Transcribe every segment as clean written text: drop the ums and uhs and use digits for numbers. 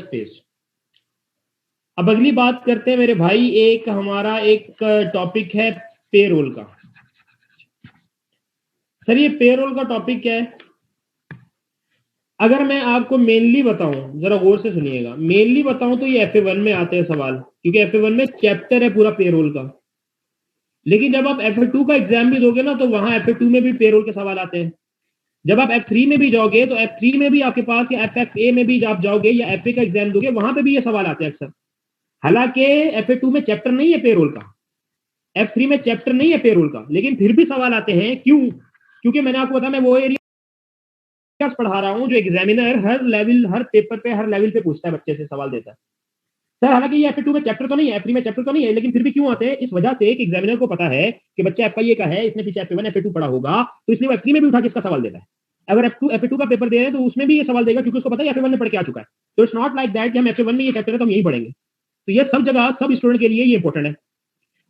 Test. अब अगली बात करते हैं मेरे भाई, एक हमारा एक टॉपिक है पेरोल का। सर ये पेरोल का टॉपिक क्या है? अगर मैं आपको मेनली बताऊं, जरा गौर से सुनिएगा, मेनली बताऊं तो ये FA1 में आते हैं सवाल, क्योंकि FA1 में चैप्टर है पूरा पेरोल का। लेकिन जब आप FA2 का एग्जाम भी दोगे ना तो वहां FA2 में भी पेरोल के सवाल आते हैं। जब आप F3 में भी जाओगे तो F3 में भी आपके पास, या FFA में भी आप जाओगे या FA का एग्जाम दोगे, वहां पे भी ये सवाल आते हैं अक्सर। हालांकि FA2 में चैप्टर नहीं है पेरोल का, F3 में चैप्टर नहीं है पेरोल का, लेकिन फिर भी सवाल आते हैं। क्यों? क्योंकि मैंने आपको बताया, मैं वो एरिया पढ़ा रहा हूं जो एग्जामिनर हर लेवल, हर पेपर पे, हर लेवल पे पूछता है, बच्चे से सवाल देता है। सर हालांकि ये FA2 में चैप्टर तो नहीं है, F3 में चैप्टर तो नहीं है, लेकिन फिर भी क्यों आते हैं? इस वजह से कि एग्जामिनर को पता है कि बच्चा FIA का है, इसने पीछे FA1 FA2 पढ़ा होगा, तो इसलिए वो F3 में भी उठा के इसका सवाल देता है। अगर FA2 का पेपर दे रहे हैं तो उसमें भी ये सवाल देगा, क्योंकि उसको पता है FA1 में पढ़ के आ चुका है। तो इट्स नॉट लाइक दैट कि हम FA1 में ये चैप्टर है तो हम यही पढ़ेंगे। तो ये सब जगह, सब स्टूडेंट के लिए ये इंपॉर्टेंट है।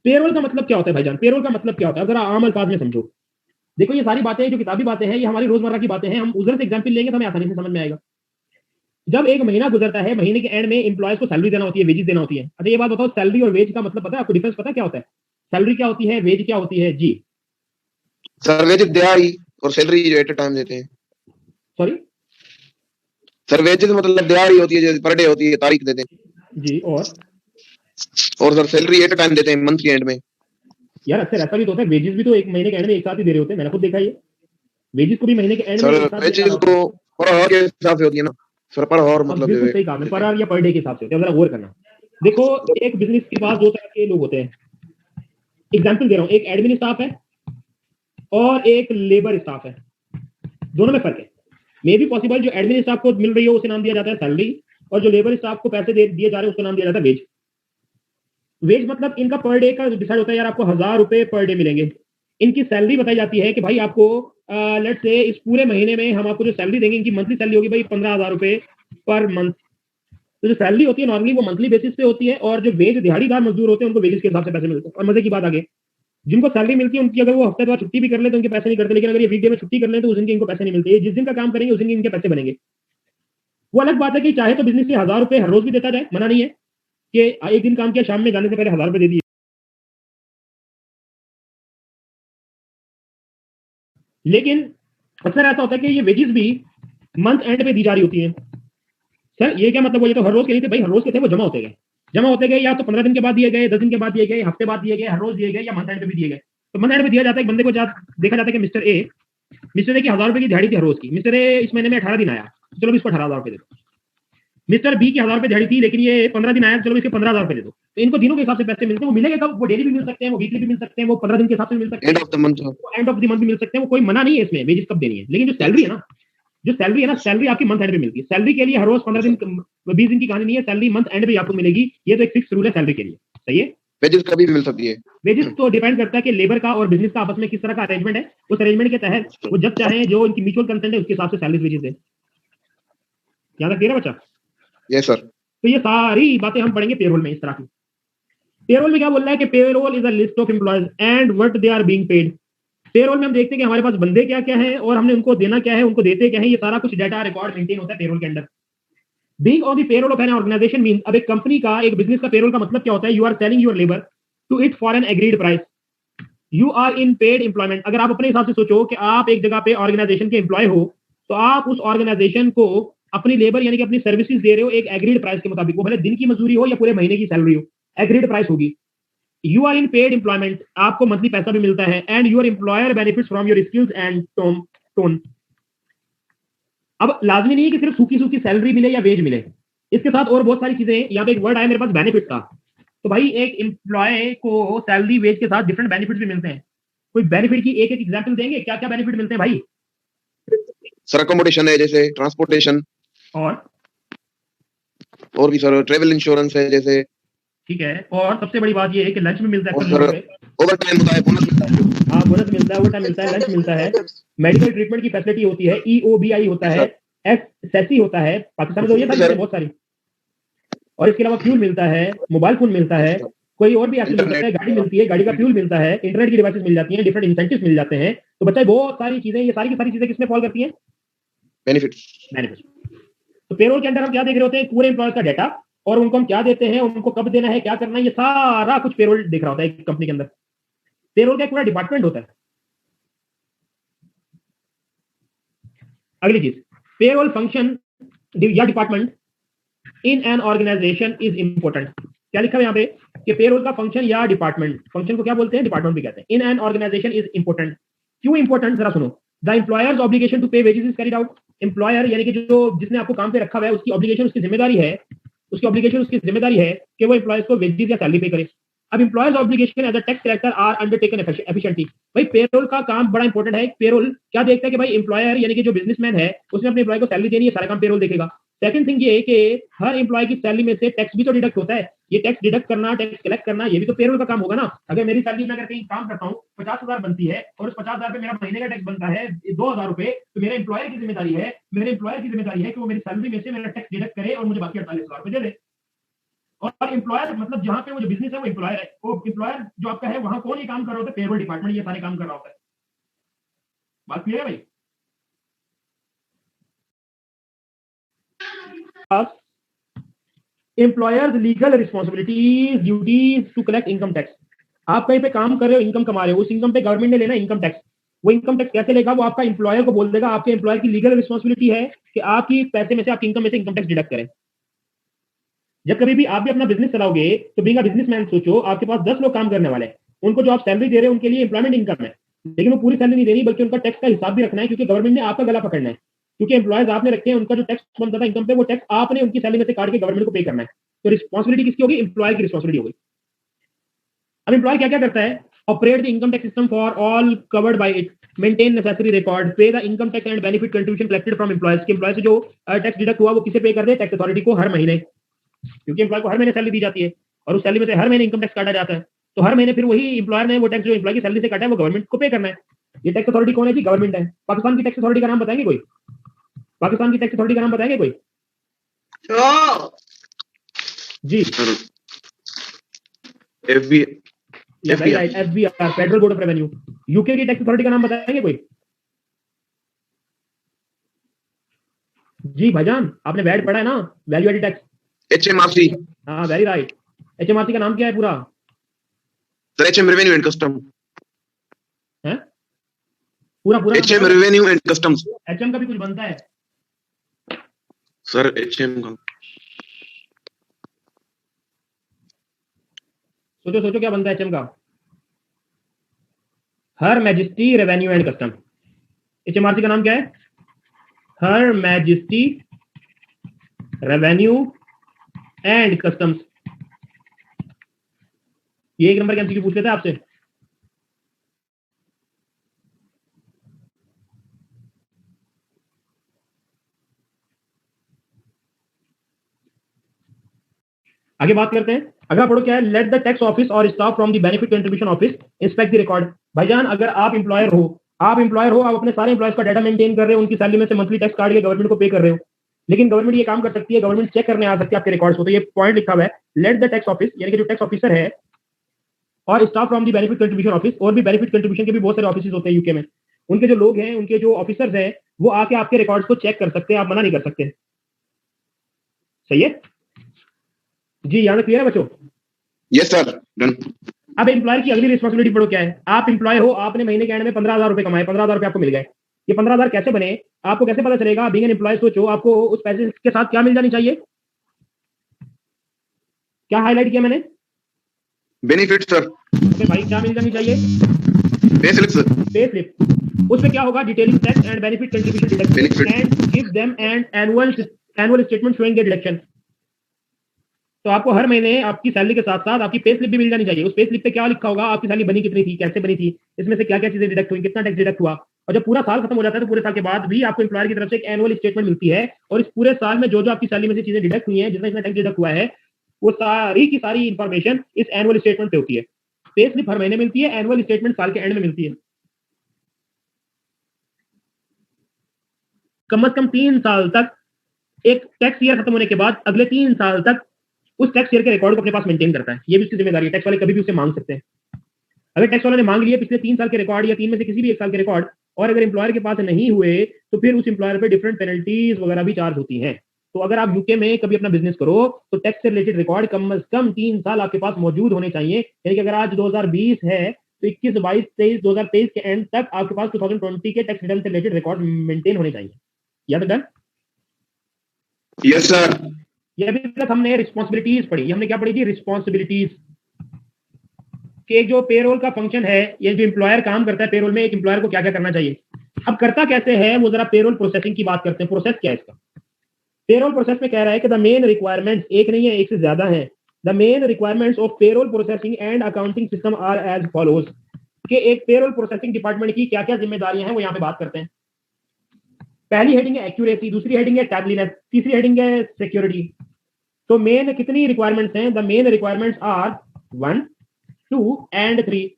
पेरोल का मतलब क्या होता है भाईजान? पेरोल का मतलब क्या होता है, अगर आम अल्फाज में समझो। देखो ये सारी बातें जो किताबी बातें हैं, ये हमारी रोजमर्रा की बातें हैं। हम उधर से एग्जाम्पल लेंगे तो हमें आसानी से समझ में आएगा। जब एक महीना गुजरता है, महीने के एंड में एम्प्लॉयज को सैलरी देना होती है, वेजेस देना होती है। अच्छा ये बात बताओ, सैलरी और वेज का मतलब पता है आपको? डिफरेंस पता है क्या होता है? सैलरी क्या होती है, वेज क्या होती है जी? सर वेज दिहाड़ी और सैलरी जो एट टाइम देते हैं। सॉरी सर वेज मतलब दिहाड़ी होती है जो पर डे होती है, तारीख देते हैं जी। और सर सैलरी एट टाइम देते हैं मंथ के एंड में। यार अक्सर ऐसा भी तो होता है, वेजेस भी तो एक महीने के एंड में एक साथ ही दे रहे होते हैं, मैंने खुद देखा ये। वेजेस को भी महीने के एंड में सर एक साथ दिया जा वेजेस रहा होता को है। पर आवर के हिसाब से होती है ना सर, पर आवर अब मतलब जो बिल्कुल है सही कहा आपने, देते पर हैं। आवर या पर डे के हिसाब से होते हैं, जरा गौर करना। देखो एक बिजनेस के पास दो तरह के लोग होते हैं। एग्जाम्पल दे रहा हूँ, एक एडमिन स्टाफ है और एक लेबर स्टाफ है। दोनों में फर्क है। मे भी पॉसिबल जो एडमिन स्टाफ को मिल रही है उसे नाम दिया जाता है सैलरी, और जो लेबर स्टाफ को पैसे दिए जा रहे हैं उसको नाम दिया जाता है वेज। वेज मतलब इनका पर डे का डिसाइड होता है, यार आपको 1000 रुपए पर डे मिलेंगे। इनकी सैलरी बताई जाती है कि भाई आपको लेट्स से इस पूरे महीने में हम आपको जो सैलरी देंगे, इनकी मंथली सैलरी होगी भाई 15,000 रुपए पर मंथ। तो जो सैलरी होती है नॉर्मली वो मंथली बेसिस पे होती है, और जो वेज दिहाड़ीदार मजदूर होते हैं उनको वेजेस के हिसाब से पैसे मिलते हैं। और मजे की बात आगे, जिनको सैलरी मिलती है उनकी अगर वो हफ्ते बाद छुट्टी भी कर ले तो उनके पैसे नहीं करते, लेकिन अगर ये वीकडे में छुट्टी कर ले तो उस दिन के इनको पैसे नहीं मिलते। जिस दिन का काम करेंगे उस दिन के इनके पैसे बनेंगे। वो अलग बात है कि चाहे तो बिजनेस में 1000 रुपए हर रोज भी देता जाए, मना नहीं है कि एक दिन काम किया, शाम में जाने से पहले 1000 रुपए दे दिए। लेकिन अक्सर ऐसा होता है कि ये वेजेस भी मंथ एंड पे दी जा रही होती है। सर ये क्या मतलब? वो ये तो हर रोज के नहीं थे भाई, हर रोज के थे, वो जमा होते गए, या तो 15 दिन के बाद दिए गए, 10 दिन के बाद दिए गए, हफ्ते बाद दिए गए, हर रोज दिए गए, या मंथ एंड पे भी दिए गए। तो मंथ एंड पे दिया जाता है एक बंदे को, देखा जाता है कि मिस्टर ए की 1000 रुपए की दिहाड़ी थी हर रोज की। मिस्टर ए इस महीने में 18 दिन आया, चलो इसको 18,000 रुपए दे दो। मिस्टर बी की 1000 रुपए दिहाड़ी थी, लेकिन ये 15 दिन आया, चलो इसके 15,000 रुपए दे दो। तो इनको दिनों के हिसाब से पैसे मिलते हैं। वो मिलेंगे कब? वो डेली भी मिल सकते हैं, वो वीकली भी मिल सकते हैं, वो 15 दिन के हिसाब से मिल सकते एंड हैं, ऑफ द मंथ वो एंड ऑफ द मंथ भी मिल सकते हैं। वो कोई मना नहीं है इसमें वेजेस कब देनी है। लेकिन जो सैलरी है ना, सैलरी आपकी मंथ एंड पे मिलती है। सैलरी के लिए हर रोज 15 दिन 20 दिन की कहानी नहीं है, सैलरी मंथ एंड पे आपको मिलेगी। ये तो एक फिक्स रूल है सैलरी के लिए, सही है। वेजेस कभी भी मिल सकती है। वेजेस तो डिपेंड करता है कि लेबर का और बिजनेस का आपस में किस तरह का अरेंजमेंट है। उस अरेंजमेंट के तहत वो जब चाहे, जो इनकी म्यूचुअल कंसेंट है उसके हिसाब से सैलरी वेजेस है। यहाँ तक क्लियर है बच्चा? Yes sir. तो ये सारी बातें हम पढ़ेंगे पेरोल में, इस तरह की। पेरोल में क्या बोल रहा है कि payroll is a list of employees and what they are being paid. Payroll में हम देखते हैं कि हमारे पास बंदे क्या क्या है और हमने उनको देना क्या है, उनको देते क्या है। ये सारा कुछ डाटा रिकॉर्ड मेंटेन होता है पेरोल के अंदर। Being on the payroll of an organisation mean, अब एक कंपनी का, एक बिजनेस का पेरोल का मतलब क्या होता है? You are selling your labour to it for an agreed price, you are in paid employment. अगर आप अपने हिसाब से सोचो कि आप एक जगह पे ऑर्गेनाइजेशन के एम्प्लॉय हो, तो आप उस ऑर्गेनाइजेशन को अपनी लेबर यानी कि अपनी सर्विसेज दे रहे हो एक एग्रीड प्राइस के मुताबिक। वो भले दिन की मजदूरी हो या पूरे महीने की सैलरी हो, एग्रीड प्राइस होगी। You are in paid employment, आपको मंथली पैसा भी मिलता है। And your employer benefits from your skills and tone. अब लाजमी नहीं है कि सिर्फ सूखी सूखी सैलरी मिले या वेज मिले, इसके साथ और बहुत सारी चीजें। यहाँ पे एक वर्ड आया मेरे पास, बेनिफिट का। तो भाई एक एम्प्लॉय को सैलरी वेज के साथ डिफरेंट बेनिफिट भी मिलते हैं। कोई बेनिफिट की एक एक एग्जांपल देंगे, क्या क्या बेनिफिट मिलते हैं भाई? सर अकोमोडेशन है, जैसे ट्रांसपोर्टेशन, और भी सर ट्रेवल इंश्योरेंस है जैसे। ठीक है, और सबसे बड़ी बात ये है कि लंच भी मिलता है और सब सर जगहों पे। ओवर टाइम होता है, बोनस मिलता है। हाँ बोनस मिलता है, ओवर टाइम मिलता है, लंच मिलता है, मेडिकल ट्रीटमेंट की फैसिलिटी होती है, EOBI होता है, सर SESI होता है, पाकिस्तान में तो ये सारी चीजें सर बहुत सारी। और इसके अलावा फ्यूल मिलता है, मोबाइल फोन मिलता है, कोई और भी ऐसे मिल सकता है, गाड़ी इंटरनेट। मिलती है, गाड़ी का फ्यूल मिलता है, इंटरनेट की डिवाइसेस मिल जाती हैं, डिफरेंट इंसेंटिव्स मिल जाते हैं। तो बच्चा बहुत सारी चीजें, ये सारी की सारी चीजें किसमें फॉल करती हैं? बेनिफिट्स। बेनिफिट। तो पेरोल के अंदर हम क्या देख रहे होते हैं, पूरे एम्प्लॉय का डाटा, और उनको हम क्या देते हैं, उनको कब देना है, क्या करना है, ये सारा कुछ पेरोल दिख रहा होता है एक कंपनी के अंदर। पेरोल का एक पूरा डिपार्टमेंट होता है। अगली चीज, पेरोल फंक्शन या department in an organisation is important. क्या लिखा है यहाँ पे कि पेरोल का फंक्शन या डिपार्टमेंट, फंक्शन को क्या बोलते हैं, डिपार्टमेंट भी कहते हैं, in an organisation is important. क्यों इंपॉर्टेंट, जरा सुनो। The employer's obligation to pay wages is carried out. Employer यानी कि जो जिसने आपको काम पे रखा हुआ है, उसकी ऑब्लिगेशन, उसकी जिम्मेदारी है, कि वो एम्प्लॉयर्स को वेजेस या सैलरी पे करे। अब employer's obligation as a tax collector are undertaken efficiently. भाई पेरोल का काम बड़ा इंपॉर्टेंट है। पेरोल क्या देखता है कि भाई एम्प्लॉयर यानी कि जो बिजनेसमैन है, उसने अपने एम्प्लॉय को सैलरी देनी है, सारा काम पेरोल देखेगा। सेकंड थिंग ये है कि हर एम्प्लॉय की सैलरी में से टैक्स भी तो डिडक्ट होता है। ये टैक्स डिडक्ट करना, टैक्स कलेक्ट करना, ये भी तो पेरोल का काम होगा ना। अगर मेरी सैलरी में अगर कहीं काम करता हूँ 50,000 बनती है और उस 50,000 पे मेरा महीने का टैक्स बनता है 2,000 रुपए, तो मेरे एम्प्लॉयर की जिम्मेदारी है, कि वो मेरी सैलरी में से मेरा टैक्स डिडक्ट करे और मुझे बाकी 48,000 रुपए दे दे। और एम्प्लॉयर मतलब जहां पे वो जो बिजनेस है वो एम्प्लॉयर है, वो एम्प्लॉयर जो आपका है वहां कौन ये काम कर रहा होता है, पेरोल डिपार्टमेंट ये सारे काम कर रहा होता है। बात क्लियर है भाई? Employer's legal responsibilities duties to collect income tax. आप कहीं पे काम कर रहे हो, इनकम कमा रहे हो, उस इनकम पे गवर्नमेंट ने लेना इनकम टैक्स। वो इनकम टैक्स कैसे लेगा, वो आपका एम्प्लॉयर को बोल देगा। आपके एम्प्लॉयर की लीगल रिस्पॉन्सिबिलिटी है कि आपकी पैसे में से, आपकी इनकम में से इनकम टैक्स डिडक्ट करें। जब कभी भी आप भी अपना बिजनेस चलाओगे तो बीइंग अ बिजनेसमैन सोचो, आपके पास 10 लोग काम करने वाले हैं, उनको जो आप सैलरी दे रहे हो उनके लिए एम्प्लॉयमेंट इनकम है, लेकिन वो पूरी सैलरी नहीं देनी, बल्कि उनका टैक्स का हिसाब भी रखना है, क्योंकि गवर्नमेंट ने आपका गला पकड़ना है। क्योंकि एम्प्लॉयज आपने रखे हैं, उनका जो टैक्स बनता था इनकम पे, वो टैक्स आपने उनकी सैलरी में से काट के गवर्नमेंट को पे करना है। तो रिस्पॉन्सिबिलिटी किसकी होगी, एम्प्लॉय की रिस्पॉन्सिबिलिटी होगी। अब एम्प्लॉय क्या क्या करता है, operate the income tax system for all covered by it, maintain necessary record, pay the income tax and benefit contribution collected from employees. के एम्प्लॉय से जो टैक्स डिडक्ट हुआ वो किसे पे कर दे, टैक्स अथॉरिटी को हर महीने, क्योंकि एम्प्लॉय को हर महीने सैलरी दी जाती है और उस सैलरी में से हर महीने इनकम टैक्स काटा जाता है। तो हर महीने फिर वही एम्प्लॉयर ने वो टैक्स जो एम्प्लॉय की सैलरी से काटा है वो गवर्नमेंट को पे करना है। ये टैक्स अथॉरिटी कौन है जी, गवर्नमेंट है। पाकिस्तान की टैक्स अथॉरिटी का नाम बताएंगे कोई, पाकिस्तान की टैक्स अथॉरिटी का नाम बताएंगे कोई जी? FBR, federal board of revenue. UK की टैक्स अथॉरिटी का नाम बताएंगे कोई जी? भाईजान आपने वैट पढ़ा है ना, वैल्यू एडेड टैक्स, HMRC। हाँ वेरी राइट। HMRC का नाम क्या है पूरा? Sir HM revenue and custom है पूरा पूरा HM revenue and customs. HM का भी कुछ बनता है सर HM का सोचो सोचो क्या बनता है HM का? हर majesty revenue and custom. HMRC का नाम क्या है? हर मैजेस्टी रेवेन्यू एंड कस्टम्स। ये एक नंबर के एमसीक्यू पूछ लेते हैं आपसे। आगे बात करते हैं। अगला पढ़ो क्या है, लेट द टैक्स ऑफिस और staff from the benefit contribution office inspect the record. भाईजान अगर आप एम्प्लॉयर हो, आप अपने सारे एम्प्लॉयज का डाटा मेंटेन कर रहे हो, उनकी सैलरी में से मंथली टैक्स काट के गवर्नमेंट को पे कर रहे हो, लेकिन गवर्नमेंट ये काम कर सकती है, गवर्नमेंट चेक करने आ सकती है आपके रिकॉर्ड्स को। तो ये पॉइंट लिखा हुआ है, लेट द टैक्स ऑफिस यानी कि जो टैक्स ऑफिसर है और staff from the benefit contribution office, और भी बेनिफिट कंट्रीब्यूशन के भी बहुत सारे ऑफिस होते हैं यूके में, उनके जो लोग हैं, उनके जो ऑफिसर्स हैं, वो आके आपके रिकॉर्ड्स को चेक कर सकते हैं, आप मना नहीं कर सकते। सही है जी? यहाँ क्लियर है बच्चों? Yes sir, done. अब एम्प्लॉयर की अगली रिस्पॉन्सिबिलिटी पढ़ो क्या है। आप एम्प्लॉय हो, आपने महीने के एंड में 15,000 रुपए कमाए, 15,000 रुपए आपको मिल गए। ये 15,000 कैसे बने, आपको कैसे पता चलेगा? बीइंग एन एम्प्लॉय सोचो, आपको उस पैसे के साथ क्या मिल जानी चाहिए? क्या हाईलाइट किया मैंने? Benefit sir. तो भाई क्या मिल जानी चाहिए? Pay slip sir. Pay slip. उसमें क्या होगा, detailing tax and benefit contribution deduction and give them and annual statement showing the deduction. तो आपको हर महीने आपकी सैलरी के साथ साथ आपकी पे स्लिप भी मिल जानी चाहिए। उस पे स्लिप पे क्या लिखा होगा, आपकी सैलरी बनी कितनी थी, कैसे बनी थी, इसमें से क्या क्या चीजें डिडक्ट हुई, कितना टैक्स डिडक्ट हुआ। और जब पूरा साल खत्म हो जाता है तो पूरे साल के बाद भी आपको एम्प्लॉयर की तरफ से एक एनुअल स्टेटमेंट मिलती है, और इस पूरे साल में जो जो आपकी सैलरी में से चीजें डिडक्ट हुई हैं, जितना जितना टैक्स डिडक्ट हुआ है, वो सारी की सारी इंफॉर्मेशन इस एनुअल स्टेटमेंट पे होती है। पे स्लिप हर महीने मिलती है, एनुअल स्टेटमेंट साल के एंड में मिलती है। कम से कम 3 साल तक, एक टैक्स ईयर खत्म होने के बाद अगले 3 साल तक उस टैक्स ईयर के रिकॉर्ड को अपने पास मेंटेन करता है। ये भी उसकी जिम्मेदारी है, टैक्स वाले कभी भी उसे मांग सकते हैं। अगर टैक्स वाले ने मांग लिए पिछले 3 साल के रिकॉर्ड या 3 में से किसी भी 1 साल के रिकॉर्ड, और अगर एम्प्लॉयर के पास नहीं हुए तो फिर उस एम्प्लॉयर पे डिफरेंट पेनल्टीज वगैरह भी चार्ज होती हैं। तो अगर आप यूके में कभी अपना बिजनेस करो तो टैक्स से रिलेटेड रिकॉर्ड कम से कम 3 साल आपके पास मौजूद होने चाहिए। यानी कि अगर आज 2020 है तो 21, 22, 23, 2023 के एंड तक आपके पास 2020 के टैक्स रिटर्न से रिलेटेड रिकॉर्ड मेंटेन होने चाहिए। या तो डन? Yes sir. ये अभी तक हमने रिस्पॉन्सिबिलिटीज पढ़ी। हमने क्या पढ़ी थी? रिस्पॉन्सिबिलिटीज कि जो पेरोल का फंक्शन है, ये जो एम्प्लॉयर काम करता है पेरोल में, एक एम्प्लॉयर को क्या क्या करना चाहिए। अब करता कैसे है वो जरा पेरोल प्रोसेसिंग की बात करते हैं। प्रोसेस क्या है इसका? पेरोल प्रोसेस में कह रहा है कि द मेन रिक्वायरमेंट्स, एक नहीं है एक से ज्यादा है, the main requirements of payroll processing and accounting system are as follows, कि एक पेरोल प्रोसेसिंग डिपार्टमेंट की क्या क्या जिम्मेदारियां हैं वो यहाँ पे बात करते हैं। पहली हेडिंग है एक्यूरेसी, दूसरी हेडिंग है टाइमलीनेस, तीसरी हेडिंग है सिक्योरिटी। तो मेन कितनी रिक्वायरमेंट्स हैं? The main requirements are 1, 2 and 3।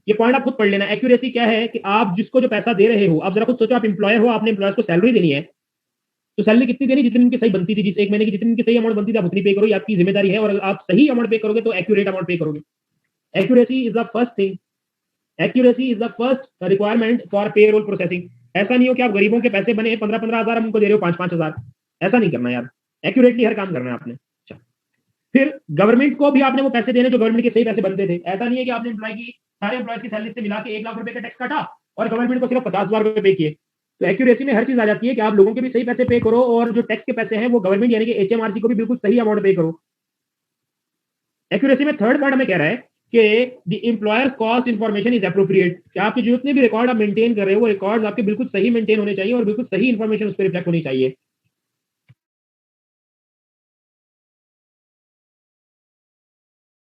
ये पॉइंट आप खुद पढ़ लेना। एक्यूरेसी क्या है कि आप जिसको जो पैसा दे रहे हो, आप जरा खुद सोचो, आप एम्प्लॉयर हो, आपने एम्प्लॉयर्स को सैलरी देनी है, तो सैलरी कितनी देनी? जितनी उनकी सही बनती थी, जिस एक महीने की जितनी उनकी सही अमाउंट बनती थी आप उतनी पे करो, ये आपकी जिम्मेदारी है। और अगर आप सही अमाउंट पे करोगे तो एक्यूरेट अमाउंट पे करोगे। Accuracy is the first thing, accuracy is the first requirement for payroll processing. ऐसा नहीं हो कि आप गरीबों के पैसे बने 15-15 हजार हम उनको दे रहे हो 5-5 हजार, ऐसा नहीं करना यार। एक्यूरेटली हर काम करना है आपने। फिर गवर्नमेंट को भी आपने वो पैसे देने जो गवर्नमेंट के सही पैसे बनते थे। ऐसा नहीं है कि आपने एम्प्लॉय की सारे एम्प्लॉय की सैलरी से मिला के 1 लाख रुपए का टैक्स काटा और गवर्नमेंट को सिर्फ 50,000 रुपए पे किए। तो एक्यूरेसी में हर चीज आ जाती है कि आप लोगों के भी सही पैसे पे करो और जो टैक्स के पैसे हैं वो गवर्नमेंट यानी कि एचएमआरसी को भी बिल्कुल सही अमाउंट पे करो। एक्यूरेसी में थर्ड पॉइंट हमें कह रहा है कि the employer cost information is appropriate, कि आपके जितने भी रिकॉर्ड आप मेंटेन कर रहे हो वो रिकॉर्ड आपके बिल्कुल सही मेंटेन होने चाहिए और बिल्कुल सही इन्फॉर्मेशन उस पर रिफ्लेक्ट होनी चाहिए।